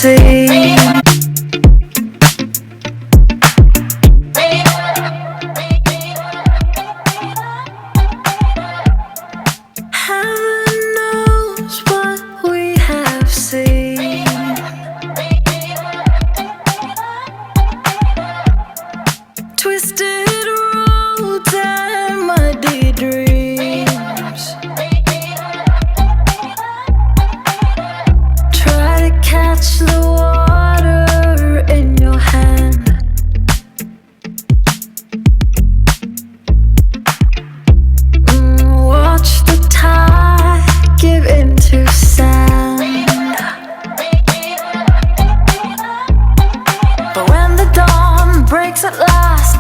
seen. Heaven knows what we have seen. Twisted roads and muddy dreams. Try to catch the water in your hand. Watch the tide give into sand. But when the dawn breaks at last,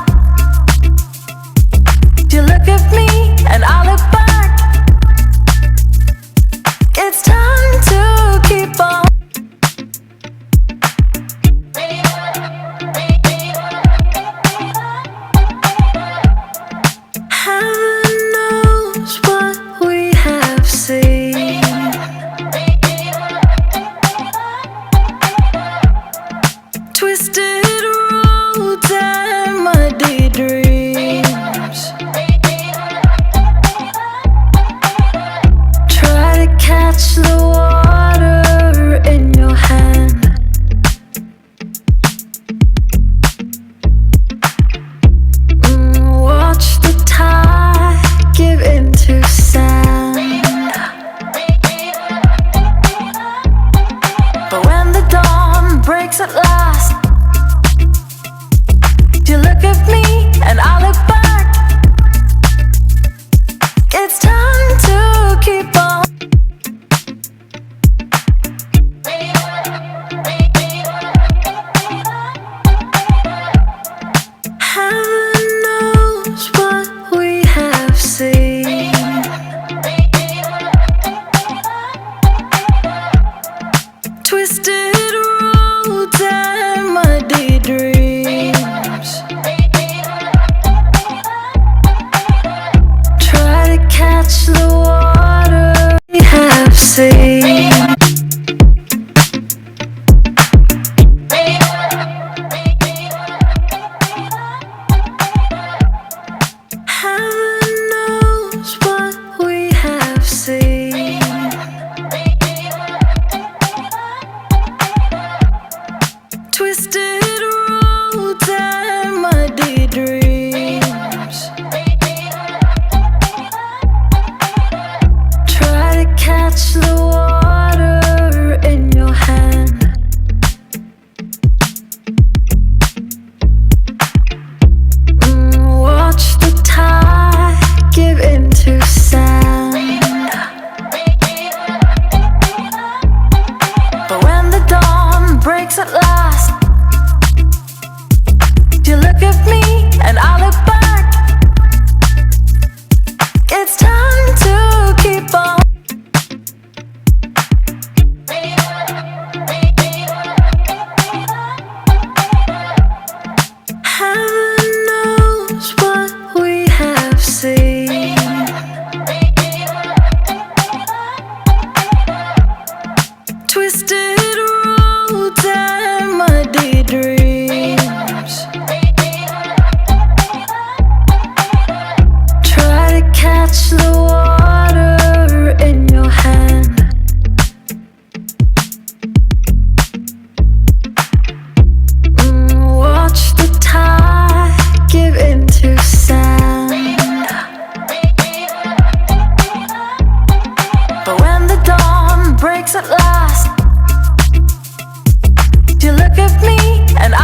you look at me and I look back. It's time to keep on. Heaven knows what we have seen. Twisted roads and muddy dreams. Try to catch the water in your hand. Watch the tide give into sand. But when the dawn breaks at last, you look at me and I look back. It's time to keep on. Heaven knows what we have seen. Twisted roads and muddy dreams. Try to catch the water we have seen. Heaven knows what we have seen. Twisted roads and muddy dreams. Try to catch the water in your hand. Watch the tide give into sand. But when the dawn breaks at last, you look at me and I look back. It's time to keep on. Heaven knows what we have seen. Twisted roads and muddy dreams. Try to catch the water in your hand. Watch the tide give into sand. But when the dawn breaks at last, you look at me and I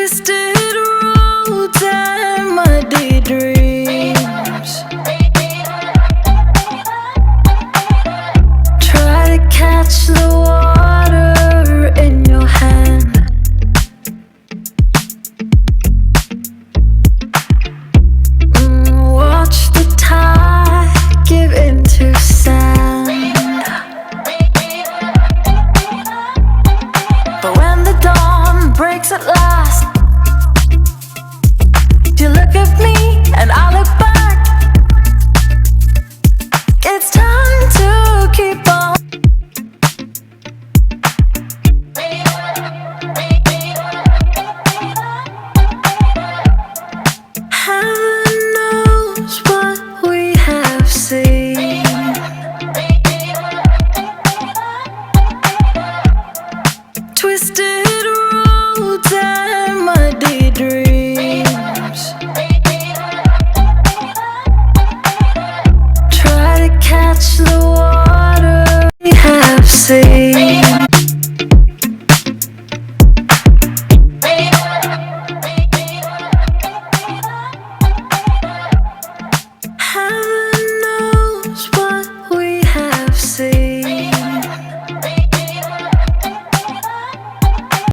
twisted roads and muddy dreams.